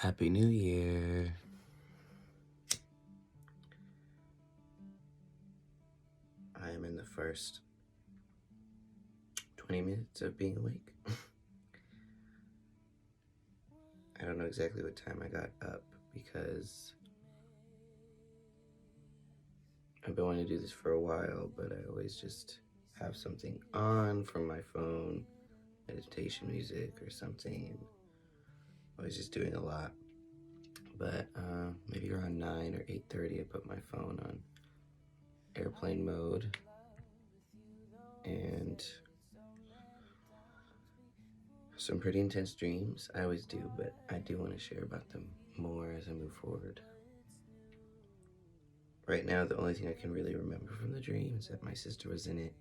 Happy New Year. I am in the first 20 minutes of being awake. I don't know exactly what time I got up because I've been wanting to do this for a while, but I always just have something on from my phone, meditation music or something, and I was just doing a lot. But maybe around 9 or 8:30 I put my phone on airplane mode, and some pretty intense dreams. I always do, but I do want to share about them more as I move forward. Right now, the only thing I can really remember from the dream is that my sister was in it,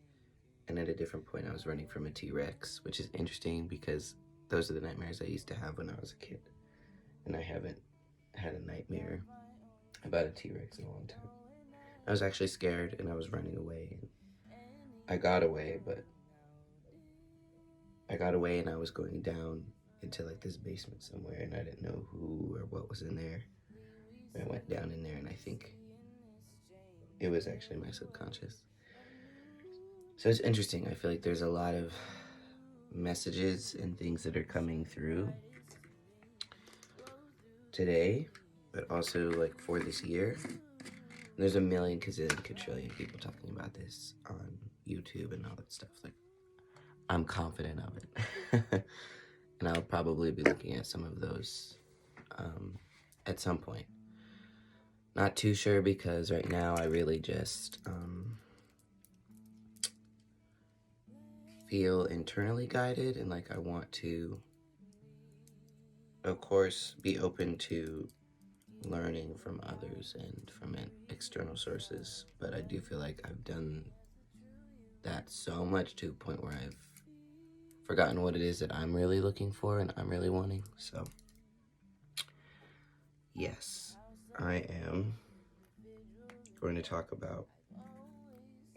and at a different point I was running from a T-Rex, which is interesting because those are the nightmares I used to have when I was a kid, and I haven't had a nightmare about a T-Rex in a long time. I was actually scared, and I was running away, and I got away, and I was going down into like this basement somewhere, and I didn't know who or what was in there. I went down in there, and I think it was actually my subconscious. So it's interesting. I feel like there's a lot of messages and things that are coming through today, but also like for this year. There's a million quadrillion people talking about this on YouTube and all that stuff. Like, I'm confident of it. And I'll probably be looking at some of those at some point. Not too sure because right now I really just feel internally guided, and like I want to, of course, be open to learning from others and from external sources, but I do feel like I've done that so much to a point where I've forgotten what it is that I'm really looking for and I'm really wanting. So yes, I am going to talk about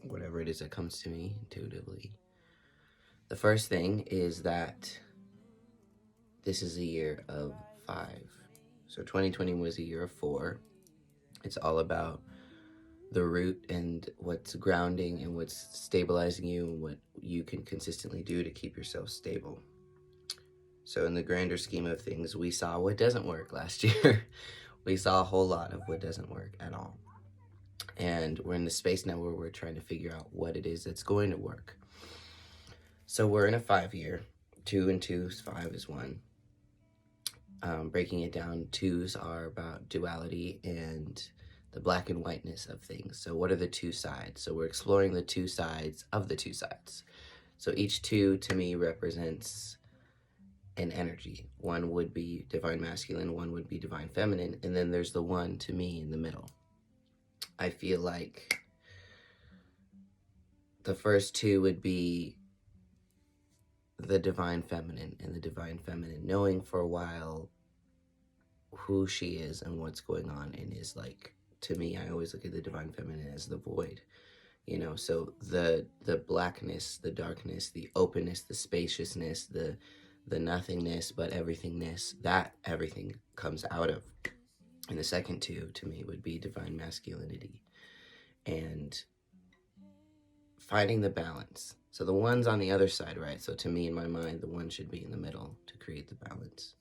whatever it is that comes to me intuitively. The first thing is that this is a year of 5. So 2020 was a year of 4. It's all about the root and what's grounding and what's stabilizing you and what you can consistently do to keep yourself stable. So in the grander scheme of things, we saw what doesn't work last year. We saw a whole lot of what doesn't work at all. And we're in the space now where we're trying to figure out what it is that's going to work. So we're in a 5-year. 2 and 2 is 5 is 1. Breaking it down, 2s are about duality and the black and whiteness of things. So what are the 2 sides? So we're exploring the 2 sides of the 2 sides. So each 2 to me represents an energy. 1 would be divine masculine, 1 would be divine feminine, and then there's the 1 to me in the middle. I feel like the first 2 would be the divine feminine, and the divine feminine knowing for a while who she is and what's going on, and is like, to me, I always look at the divine feminine as the void, you know. So the blackness, the darkness, the openness, the spaciousness, the nothingness but everythingness, that everything comes out of. And the second 2 to me would be divine masculinity and finding the balance. So the 1's on the other side, right? So to me, in my mind, the 1 should be in the middle to create the balance.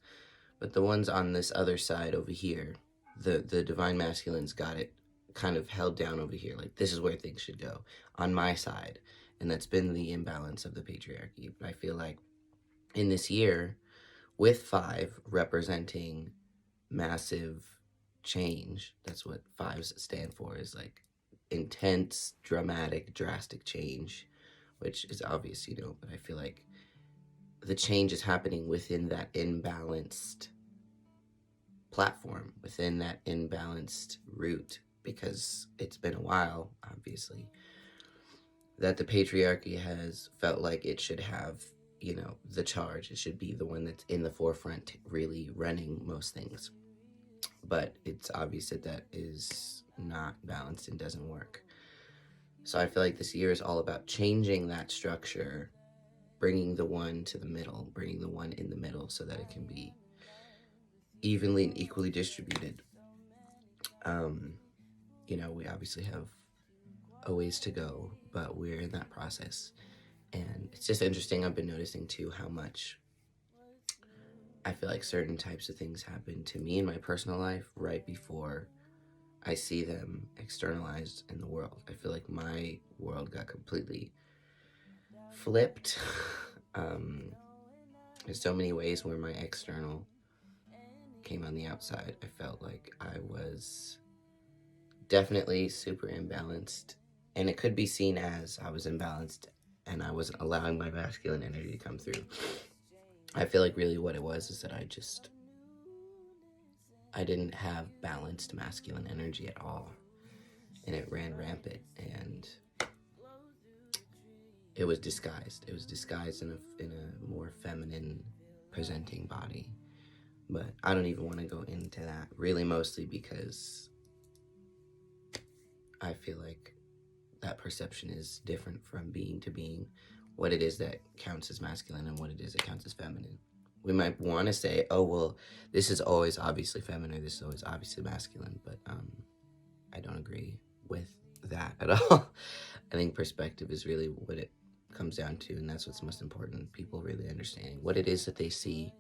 But the 1's on this other side over here, the divine masculine's got it kind of held down over here. Like, this is where things should go on my side. And that's been the imbalance of the patriarchy. But I feel like in this year, with 5 representing massive change, that's what 5s stand for, is like intense, dramatic, drastic change, which is obvious, you know, but I feel like the change is happening within that imbalanced platform, within that imbalanced root, because it's been a while, obviously, that the patriarchy has felt like it should have, you know, the charge. It should be the one that's in the forefront, really running most things. But it's obvious that that is not balanced and doesn't work. So I feel like this year is all about changing that structure, bringing the 1 to the middle, bringing the 1 in the middle so that it can be evenly and equally distributed. We obviously have a ways to go, but we're in that process. And it's just interesting. I've been noticing too how much I feel like certain types of things happen to me in my personal life right before I see them externalized in the world. I feel like my world got completely flipped. There's so many ways where my external came on the outside. I felt like I was definitely super imbalanced, and it could be seen as I was imbalanced and I wasn't allowing my masculine energy to come through. I feel like really what it was is that I didn't have balanced masculine energy at all, and it ran rampant, and it was disguised. It was disguised in a more feminine presenting body. But I don't even want to go into that, really mostly because I feel like that perception is different from being to being, what it is that counts as masculine and what it is that counts as feminine. We might want to say, oh, well, this is always obviously feminine, this is always obviously masculine, but I don't agree with that at all. I think perspective is really what it comes down to, and that's what's most important. People really understanding what it is that they see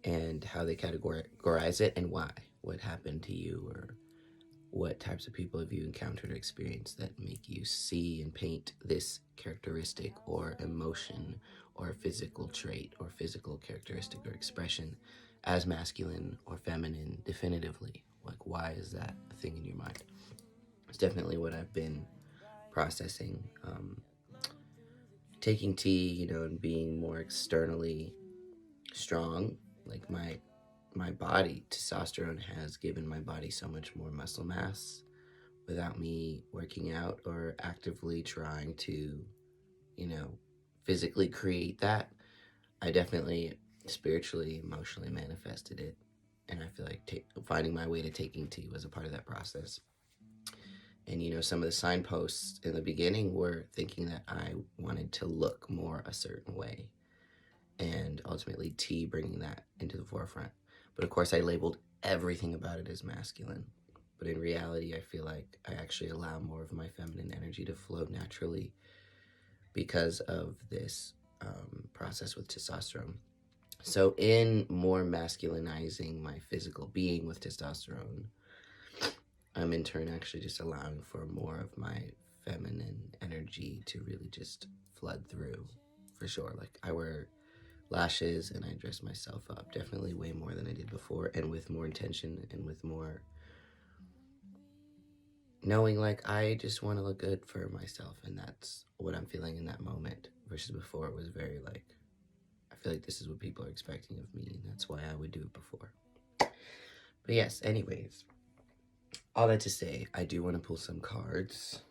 and how they categorize it and why. What happened to you, or what types of people have you encountered or experienced that make you see and paint this characteristic or emotion or physical trait or physical characteristic or expression as masculine or feminine definitively? Like, why is that a thing in your mind? It's definitely what I've been processing. Taking tea, and being more externally strong, like my body, testosterone has given my body so much more muscle mass without me working out or actively trying to, physically create that. I definitely spiritually, emotionally manifested it. And I feel like finding my way to taking tea was a part of that process. And, some of the signposts in the beginning were thinking that I wanted to look more a certain way. And ultimately, tea bringing that into the forefront. But of course, I labeled everything about it as masculine. But in reality, I feel like I actually allow more of my feminine energy to flow naturally because of this process with testosterone. So, in more masculinizing my physical being with testosterone, I'm in turn actually just allowing for more of my feminine energy to really just flood through, for sure. Like, I wear lashes and I dress myself up definitely way more than I did before, and with more intention and with more knowing like I just want to look good for myself, and that's what I'm feeling in that moment, versus before it was very like, I feel like this is what people are expecting of me, and that's why I would do it before. But yes, anyways, all that to say, I do want to pull some cards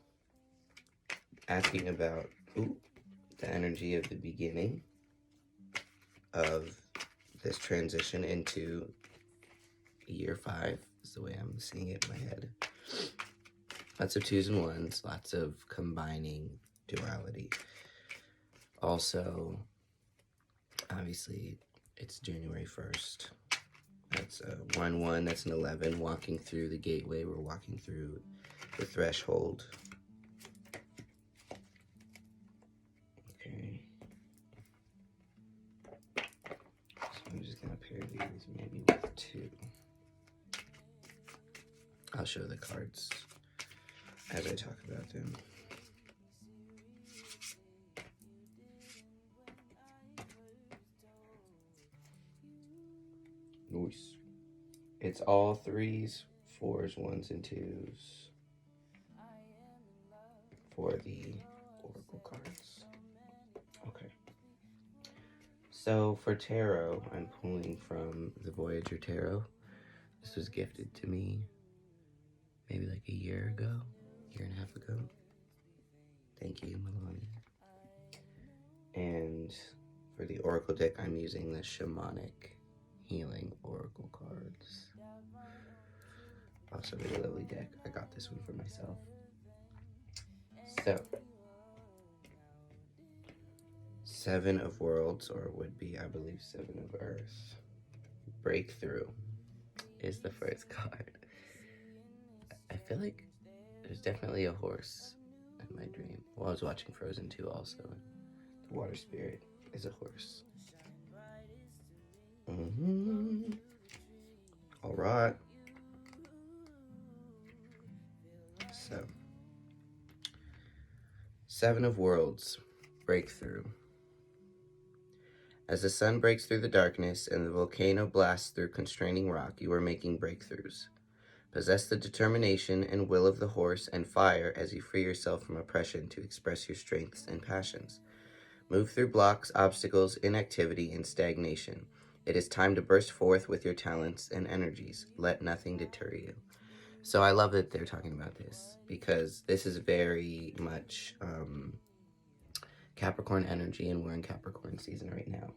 asking about the energy of the beginning of this transition into year 5 is the way I'm seeing it in my head. Lots of 2s and 1s, lots of combining duality. Also, obviously, it's January 1st. That's a 1-1, that's an 11. Walking through the gateway, we're walking through the threshold. Okay. So I'm just going to pair these maybe with 2. I'll show the cards as I talk about them. Nice. It's all 3s, 4s, 1s, and 2s for the oracle cards. Okay. So for tarot, I'm pulling from the Voyager Tarot. This was gifted to me maybe like a year and a half ago. Thank you, Melanie. And for the oracle deck, I'm using the Shamanic Healing Oracle cards. Also a really lovely deck. I got this one for myself. So, 7 of Worlds, or it would be, I believe, 7 of Earth. Breakthrough is the first card. I feel like there's definitely a horse in my dream. Well, I was watching Frozen 2 also. The water spirit is a horse. All right. So, Seven of Worlds, Breakthrough. As the sun breaks through the darkness and the volcano blasts through constraining rock, you are making breakthroughs. Possess the determination and will of the horse and fire as you free yourself from oppression to express your strengths and passions. Move through blocks, obstacles, inactivity, and stagnation. It is time to burst forth with your talents and energies. Let nothing deter you. So I love that they're talking about this, because this is very much Capricorn energy, and we're in Capricorn season right now.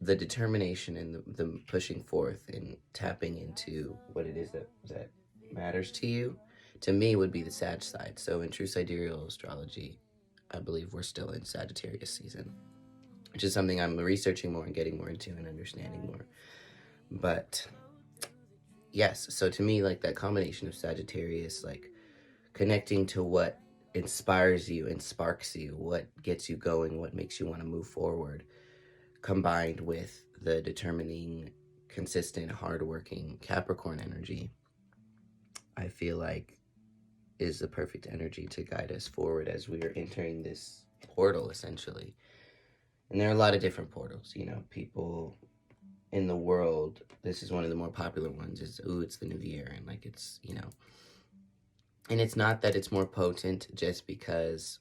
The determination and the pushing forth and tapping into what it is that matters to you, to me, would be the Sag side. So in true sidereal astrology, I believe we're still in Sagittarius season, which is something I'm researching more and getting more into and understanding more. But yes, so to me, like, that combination of Sagittarius, like connecting to what inspires you and sparks you, what gets you going, what makes you want to move forward, combined with the determining, consistent, hardworking Capricorn energy, I feel like is the perfect energy to guide us forward as we are entering this portal, essentially. And there are a lot of different portals, you know, people in the world, this is one of the more popular ones, is, ooh, it's the new year, and like, it's, you know, and it's not that it's more potent just because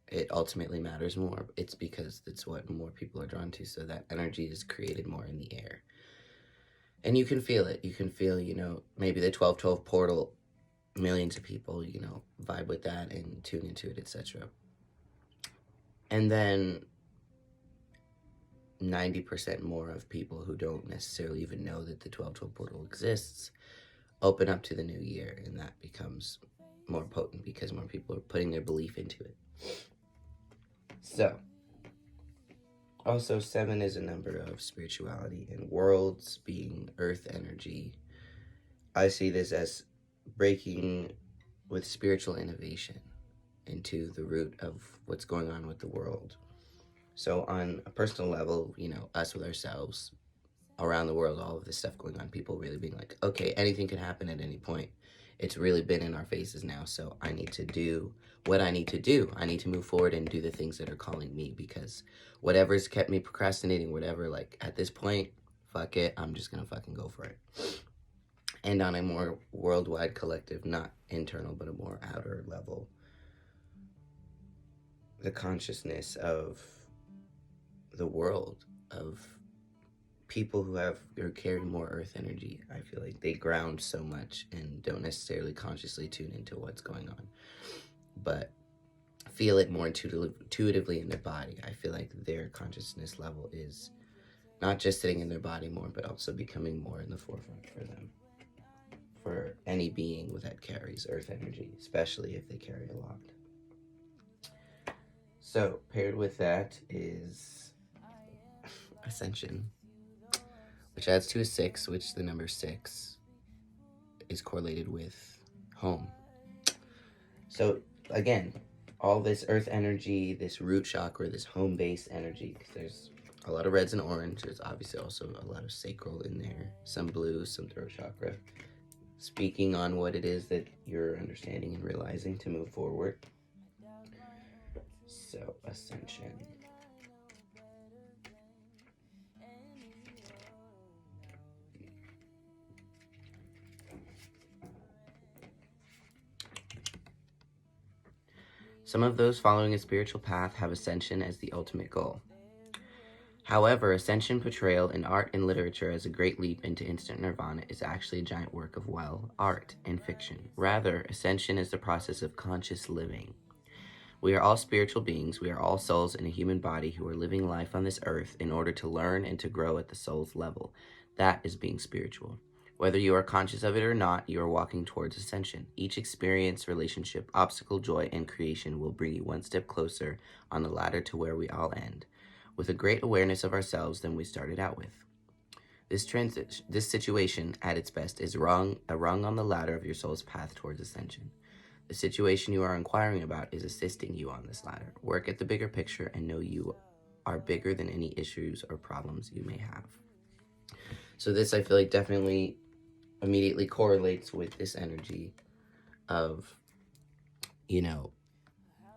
it ultimately matters more. It's because it's what more people are drawn to, so that energy is created more in the air. And you can feel it. You can feel, you know, maybe the 1212 portal, millions of people, you know, vibe with that and tune into it, etc. And then 90% more of people who don't necessarily even know that the 1212 portal exists open up to the new year, and that becomes more potent because more people are putting their belief into it. So, also 7 is a number of spirituality, and worlds being earth energy. I see this as breaking with spiritual innovation into the root of what's going on with the world. So on a personal level, you know, us with ourselves, around the world, all of this stuff going on, people really being like, okay, anything can happen at any point. It's really been in our faces now, so I need to do what I need to do. I need to move forward and do the things that are calling me, because whatever's kept me procrastinating, whatever, like, at this point, fuck it, I'm just gonna fucking go for it. And on a more worldwide collective, not internal, but a more outer level, the consciousness of the world, of people who carry more earth energy, I feel like they ground so much and don't necessarily consciously tune into what's going on, but feel it more intuitively in their body. I feel like their consciousness level is not just sitting in their body more, but also becoming more in the forefront for them, for any being that carries earth energy, especially if they carry a lot. So paired with that is Ascension, which adds to a 6, which the number 6 is correlated with home. So again, all this earth energy, this root chakra, this home base energy, because there's a lot of reds and orange. There's obviously also a lot of sacral in there, some blue, some throat chakra, speaking on what it is that you're understanding and realizing to move forward. So Ascension. Some of those following a spiritual path have ascension as the ultimate goal. However, ascension portrayal in art and literature as a great leap into instant nirvana is actually a giant work of, well, art and fiction. Rather, ascension is the process of conscious living. We are all spiritual beings. We are all souls in a human body who are living life on this earth in order to learn and to grow at the soul's level. That is being spiritual. Whether you are conscious of it or not, you are walking towards ascension. Each experience, relationship, obstacle, joy, and creation will bring you one step closer on the ladder to where we all end, with a great awareness of ourselves than we started out with. This situation at its best is a rung on the ladder of your soul's path towards ascension. The situation you are inquiring about is assisting you on this ladder. Work at the bigger picture and know you are bigger than any issues or problems you may have. So this, I feel like, definitely immediately correlates with this energy of,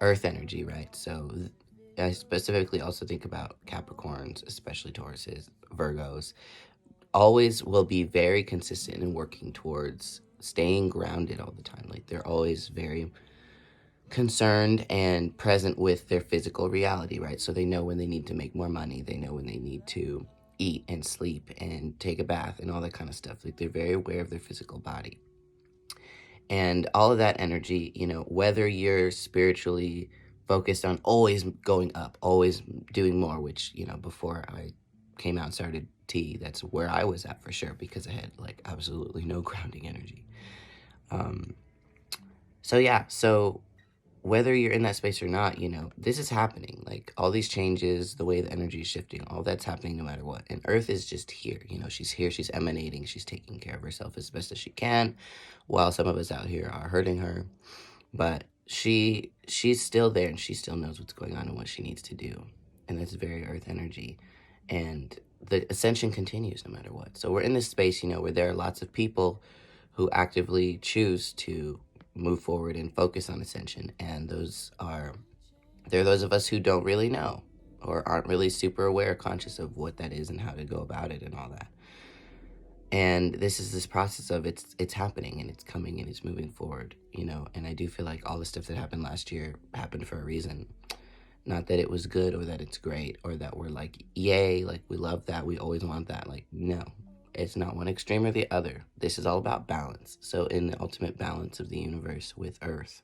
earth energy, right? So I specifically also think about Capricorns, especially Tauruses, Virgos, always will be very consistent in working towards staying grounded all the time. Like, they're always very concerned and present with their physical reality, right? So they know when they need to make more money. They know when they need to eat and sleep and take a bath and all that kind of stuff. Like, they're very aware of their physical body. And all of that energy, whether you're spiritually focused on always going up, always doing more, which, before I came out and started tea, that's where I was at for sure, because I had like absolutely no grounding energy. So whether you're in that space or not, this is happening. Like, all these changes, the way the energy is shifting, all that's happening no matter what. And Earth is just here. She's here, she's emanating, she's taking care of herself as best as she can, while some of us out here are hurting her. But she's still there, and she still knows what's going on and what she needs to do. And that's very Earth energy. And the ascension continues no matter what. So we're in this space, where there are lots of people who actively choose to move forward and focus on ascension, and there are those of us who don't really know or aren't really super aware or conscious of what that is and how to go about it and all that. And this is this process of it's happening, and it's coming, and it's moving forward, and I do feel like all the stuff that happened last year happened for a reason. Not that it was good or that it's great or that we're like, yay, like we love that, we always want that. Like, no. It's not one extreme or the other. This is all about balance. So in the ultimate balance of the universe with Earth,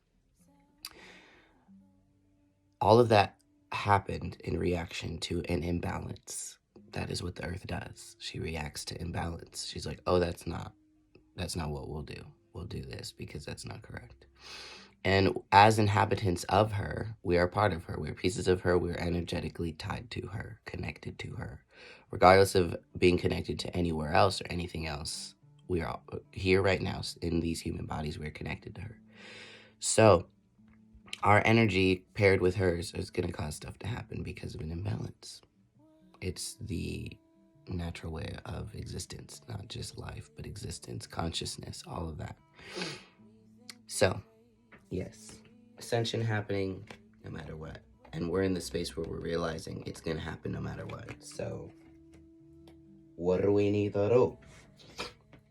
all of that happened in reaction to an imbalance. That is what the Earth does. She reacts to imbalance. She's like, oh, that's not what we'll do. We'll do this because that's not correct. And as inhabitants of her, we are part of her. We're pieces of her. We're energetically tied to her, connected to her. Regardless of being connected to anywhere else or anything else, we are here right now in these human bodies. We're connected to her. So our energy paired with hers is going to cause stuff to happen because of an imbalance. It's the natural way of existence, not just life, but existence, consciousness, all of that. So, yes, ascension happening no matter what. And we're in the space where we're realizing it's going to happen no matter what. So, what do we need to do?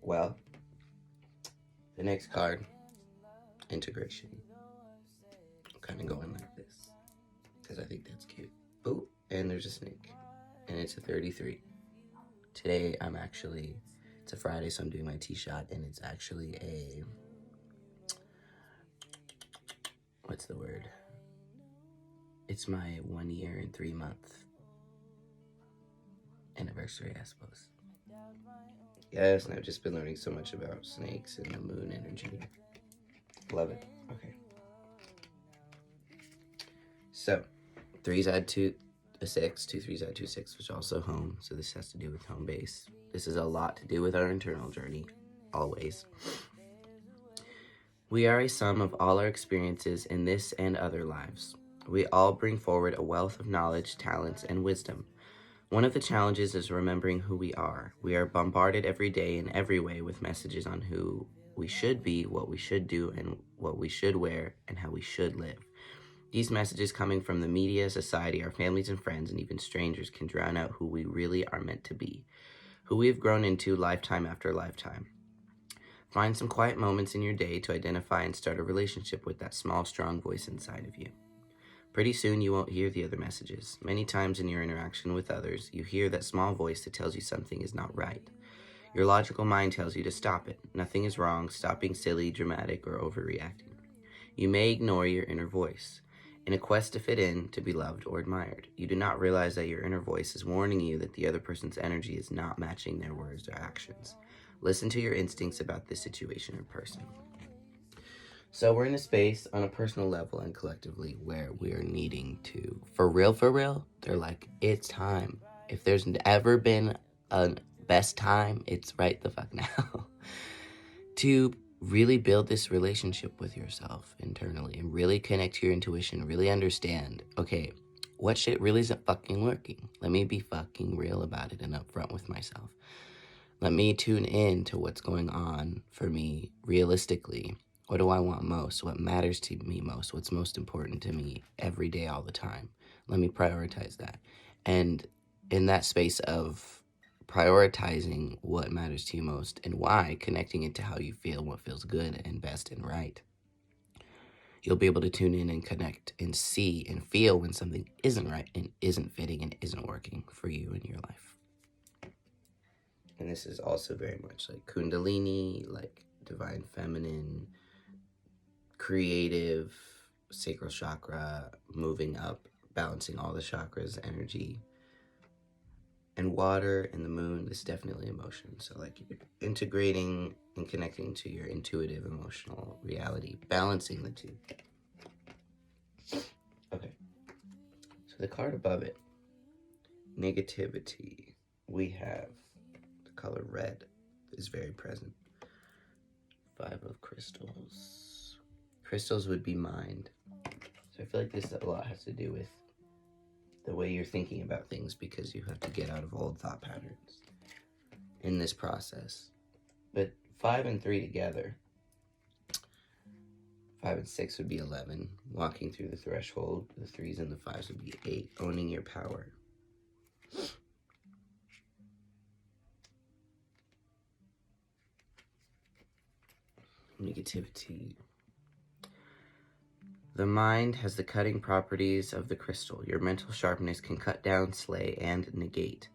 Well, the next card, integration. I'm kind of going like this because I think that's cute. Oh, and there's a snake. And it's a 33. Today, it's a Friday, so I'm doing my tea shot, and it's actually what's the word? It's my 1 year and 3 month anniversary, I suppose. Yes, and I've just been learning so much about snakes and the moon energy. Love it. Okay. So, 3's add 2, a 6, 2 3's add 2 6, which is also home. So this has to do with home base. This is a lot to do with our internal journey, always. We are a sum of all our experiences in this and other lives. We all bring forward a wealth of knowledge, talents, and wisdom. One of the challenges is remembering who we are. We are bombarded every day in every way with messages on who we should be, what we should do, and what we should wear, and how we should live. These messages coming from the media, society, our families and friends, and even strangers can drown out who we really are meant to be, who we have grown into lifetime after lifetime. Find some quiet moments in your day to identify and start a relationship with that small, strong voice inside of you. Pretty soon you won't hear the other messages. Many times in your interaction with others, you hear that small voice that tells you something is not right. Your logical mind tells you to stop it. Nothing is wrong. Stop being silly, dramatic, or overreacting. You may ignore your inner voice. In a quest to fit in, to be loved or admired, you do not realize that your inner voice is warning you that the other person's energy is not matching their words or actions. Listen to your instincts about this situation or person. So we're in a space on a personal level and collectively where we're needing to, for real, they're like, it's time. If there's ever been a best time, it's right the fuck now to really build this relationship with yourself internally and really connect to your intuition, really understand, okay, what shit really isn't fucking working? Let me be fucking real about it and upfront with myself. Let me tune in to what's going on for me realistically. What do I want most? What matters to me most? What's most important to me every day, all the time? Let me prioritize that. And in that space of prioritizing what matters to you most and why, connecting it to how you feel, what feels good and best and right, you'll be able to tune in and connect and see and feel when something isn't right and isn't fitting and isn't working for you in your life. And this is also very much like Kundalini, like divine feminine, creative, sacral chakra, moving up, balancing all the chakras, energy. And water and the moon is definitely emotion. So like integrating and connecting to your intuitive emotional reality, balancing the two. Okay. So the card above it, negativity. We have the color red is very present. 5 of crystals. Crystals would be mind. So I feel like this a lot has to do with the way you're thinking about things, because you have to get out of old thought patterns in this process. But 5 and 3 together, 5 and 6 would be 11. Walking through the threshold, the 3s and the 5s would be 8. Owning your power. Negativity. The mind has the cutting properties of the crystal. Your mental sharpness can cut down, slay, and negate.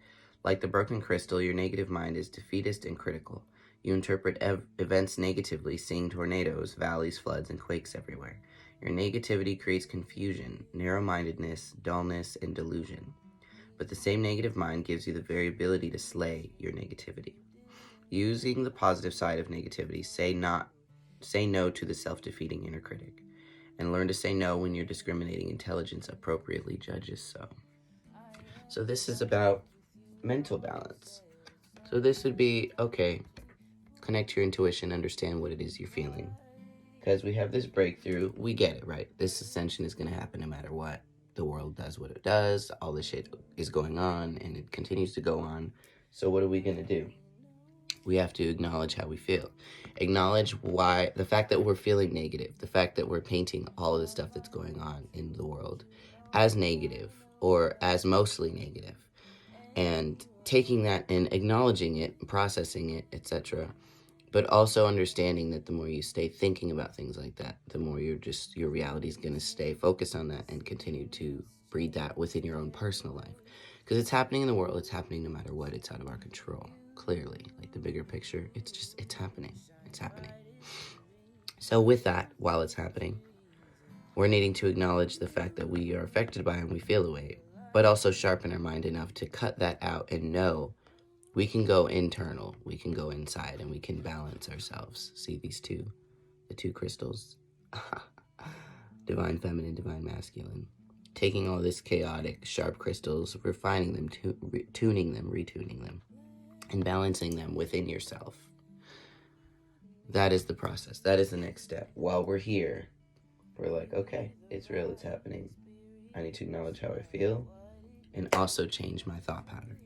Like the broken crystal, your negative mind is defeatist and critical. You interpret events negatively, seeing tornadoes, valleys, floods, and quakes everywhere. Your negativity creates confusion, narrow-mindedness, dullness, and delusion. But the same negative mind gives you the very ability to slay your negativity. Using the positive side of negativity, say no to the self-defeating inner critic. And learn to say no when your discriminating intelligence appropriately judges so. So this is about mental balance. So this would be, okay, connect to your intuition, understand what it is you're feeling. Because we have this breakthrough, we get it, right? This ascension is going to happen no matter what. The world does what it does, all this shit is going on, and it continues to go on. So what are we going to do? We have to acknowledge how we feel. Acknowledge why, the fact that we're feeling negative, the fact that we're painting all of the stuff that's going on in the world as negative or as mostly negative, and taking that and acknowledging it, processing it, etc. But also understanding that the more you stay thinking about things like that, the more your reality is going to stay focused on that and continue to breed that within your own personal life. Because it's happening in the world, it's happening no matter what, it's out of our control. Clearly, like the bigger picture, it's happening. So with that, while it's happening, we're needing to acknowledge the fact that we are affected by it and we feel the way, but also sharpen our mind enough to cut that out and know we can go internal, we can go inside, and we can balance ourselves. See these the two crystals, divine feminine, divine masculine. Taking all this chaotic, sharp crystals, refining them, tuning them, retuning them, and balancing them within yourself. That is the process. That is the next step. While we're here, we're like, okay, it's real, it's happening. I need to acknowledge how I feel and also change my thought pattern.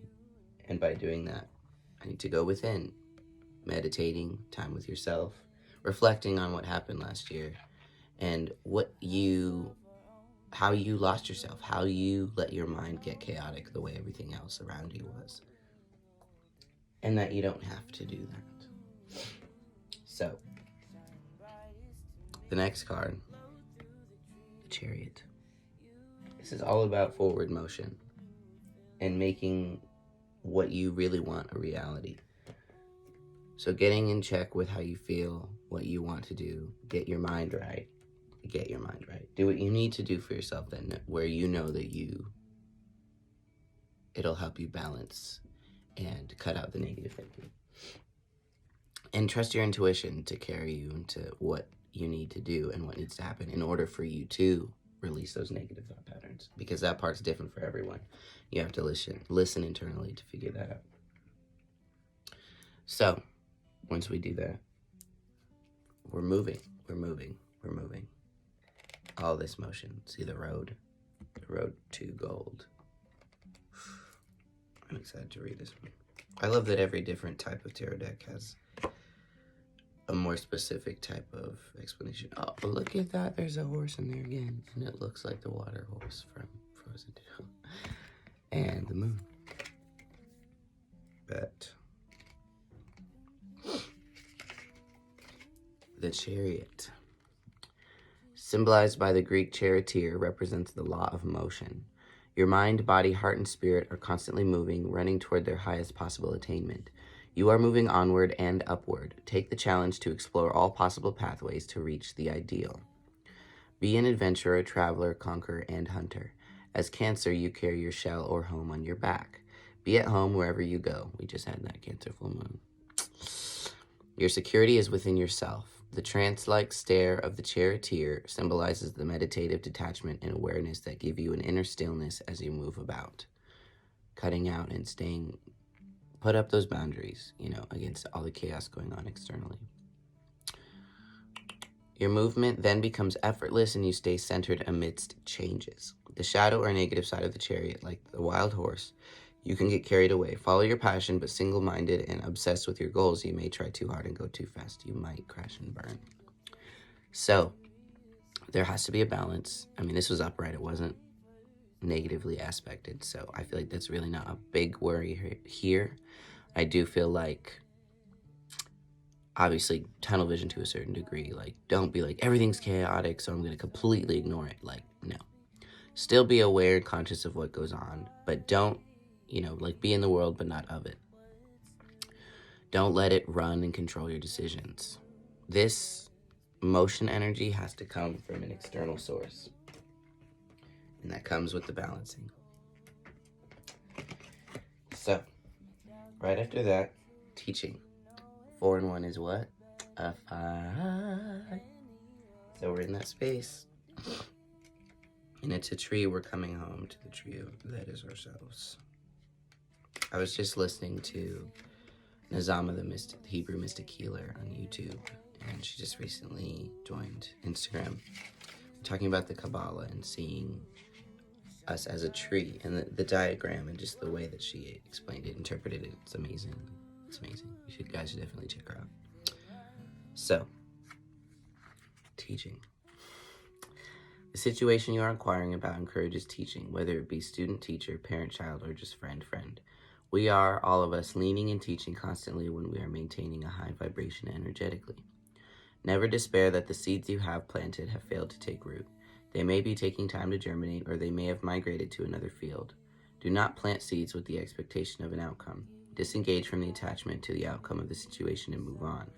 And by doing that, I need to go within, meditating, time with yourself, reflecting on what happened last year and how you lost yourself, how you let your mind get chaotic the way everything else around you was. And that you don't have to do that. So, the next card, the Chariot. This is all about forward motion and making what you really want a reality. So getting in check with how you feel, what you want to do, get your mind right. Do what you need to do for yourself then, where you know that it'll help you balance and cut out the negative thinking. And trust your intuition to carry you into what you need to do and what needs to happen in order for you to release those negative thought patterns, because that part's different for everyone. You have to listen internally to figure that out. So, once we do that, we're moving, we're moving, we're moving. All this motion. See the road to gold. I'm excited to read this one. I love that every different type of tarot deck has a more specific type of explanation. Oh, but look at that. There's a horse in there again. And it looks like the water horse from Frozen 2. And the moon. But the Chariot, symbolized by the Greek charioteer, represents the law of motion. Your mind, body, heart, and spirit are constantly moving, running toward their highest possible attainment. You are moving onward and upward. Take the challenge to explore all possible pathways to reach the ideal. Be an adventurer, traveler, conqueror, and hunter. As Cancer, you carry your shell or home on your back. Be at home wherever you go. We just had that Cancer full moon. Your security is within yourself. The trance-like stare of the charioteer symbolizes the meditative detachment and awareness that give you an inner stillness as you move about. Cutting out and staying, put up those boundaries, against all the chaos going on externally. Your movement then becomes effortless and you stay centered amidst changes. The shadow or negative side of the chariot, like the wild horse, you can get carried away. Follow your passion, but single-minded and obsessed with your goals, you may try too hard and go too fast. You might crash and burn. So, there has to be a balance. I mean, this was upright. It wasn't negatively aspected. So, I feel like that's really not a big worry here. I do feel like, obviously, tunnel vision to a certain degree. Like, don't be like, everything's chaotic, so I'm going to completely ignore it. Like, no. Still be aware and conscious of what goes on, but don't, be in the world, but not of it. Don't let it run and control your decisions. This motion energy has to come from an external source. And that comes with the balancing. So, right after that, teaching. 4 and 1 is what? A 5. So we're in that space. And it's a tree. We're coming home to the tree that is ourselves. I was just listening to Nazama, the Hebrew mystic healer, on YouTube, and she just recently joined Instagram. We're talking about the Kabbalah and seeing us as a tree, and the diagram and just the way that she explained it, interpreted it. It's amazing. It's amazing. You guys should definitely check her out. So, teaching. The situation you are inquiring about encourages teaching, whether it be student, teacher, parent, child, or just friend. We are, all of us, leaning and teaching constantly when we are maintaining a high vibration energetically. Never despair that the seeds you have planted have failed to take root. They may be taking time to germinate, or they may have migrated to another field. Do not plant seeds with the expectation of an outcome. Disengage from the attachment to the outcome of the situation and move on.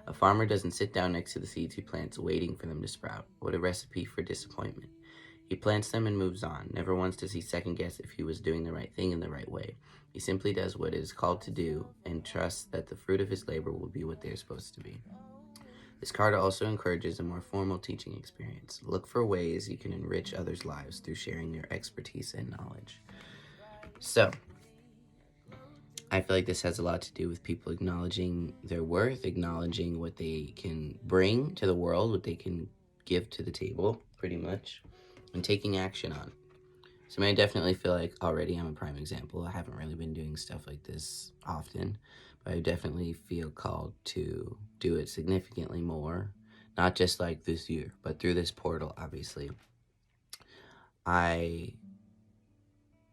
A farmer doesn't sit down next to the seeds he plants waiting for them to sprout. What a recipe for disappointment. He plants them and moves on. Never once does he second guess if he was doing the right thing in the right way. He simply does what it is called to do and trusts that the fruit of his labor will be what they are supposed to be. This card also encourages a more formal teaching experience. Look for ways you can enrich others' lives through sharing your expertise and knowledge. So, I feel like this has a lot to do with people acknowledging their worth, acknowledging what they can bring to the world, what they can give to the table, pretty much, and taking action on it. So I definitely feel like already I'm a prime example. I haven't really been doing stuff like this often, but I definitely feel called to do it significantly more, not just like this year, but through this portal, obviously. I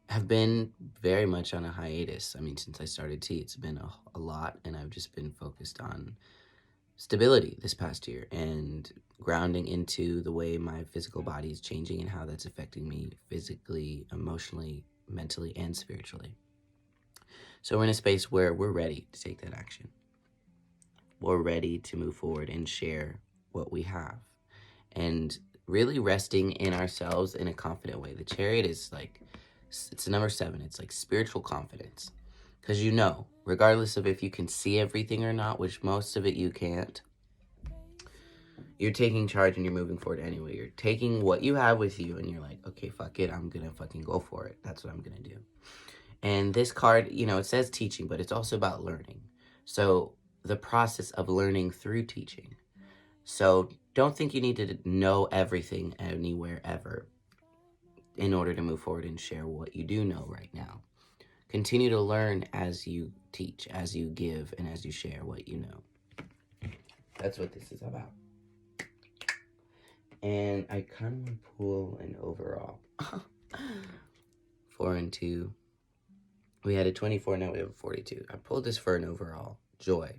have been very much on a hiatus. I mean, since I started tea, it's been a lot, and I've just been focused on stability this past year and grounding into the way my physical body is changing and how that's affecting me physically, emotionally, mentally, and spiritually. So we're in a space where we're ready to take that action. We're ready to move forward and share what we have and really resting in ourselves in a confident way. The Chariot is like, it's the number 7. It's like spiritual confidence. Because regardless of if you can see everything or not, which most of it you can't, you're taking charge and you're moving forward anyway. You're taking what you have with you and you're like, okay, fuck it, I'm going to fucking go for it. That's what I'm going to do. And this card, it says teaching, but it's also about learning. So the process of learning through teaching. So don't think you need to know everything anywhere ever in order to move forward and share what you do know right now. Continue to learn as you teach, as you give, and as you share what you know. That's what this is about. And I kind of want to pull an overall. 4 and 2. We had a 24, now we have a 42. I pulled this for an overall. Joy.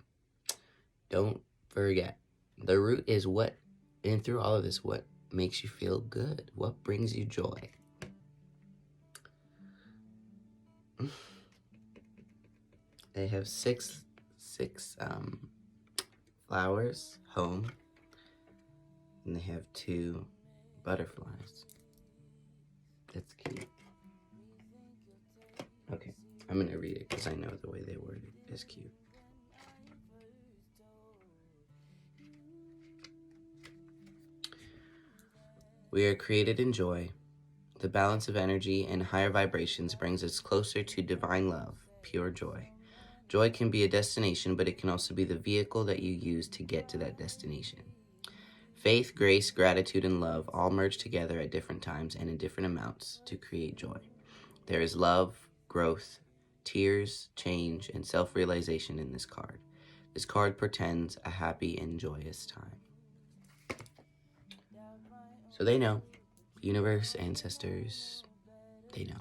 Don't forget. The root is what, and through all of this, what makes you feel good? What brings you joy? They have six flowers, home, and they have 2 butterflies. That's cute. Okay, I'm gonna read it because I know the way they word it is cute. We are created in joy. The balance of energy and higher vibrations brings us closer to divine love, pure joy. Joy can be a destination, but it can also be the vehicle that you use to get to that destination. Faith, grace, gratitude, and love all merge together at different times and in different amounts to create joy. There is love, growth, tears, change, and self-realization in this card. This card portends a happy and joyous time. So they know. Universe, ancestors, they know.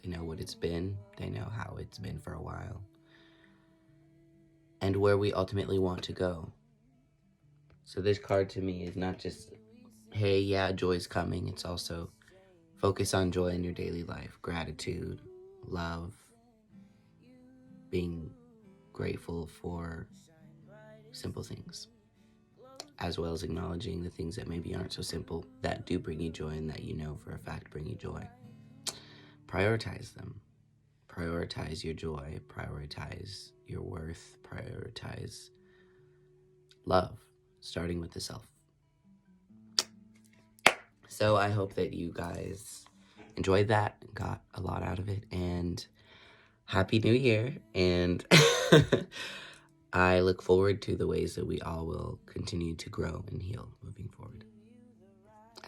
They know what it's been. They know how it's been for a while. And where we ultimately want to go. So this card to me is not just, hey, yeah, joy's coming. It's also focus on joy in your daily life. Gratitude, love, being grateful for simple things, as well as acknowledging the things that maybe aren't so simple that do bring you joy and that you know for a fact bring you joy. Prioritize them. Prioritize your joy. Prioritize your worth. Prioritize love, starting with the self. So I hope that you guys enjoyed that, got a lot out of it, and Happy New Year. And I look forward to the ways that we all will continue to grow and heal moving forward.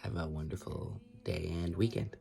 Have a wonderful day and weekend.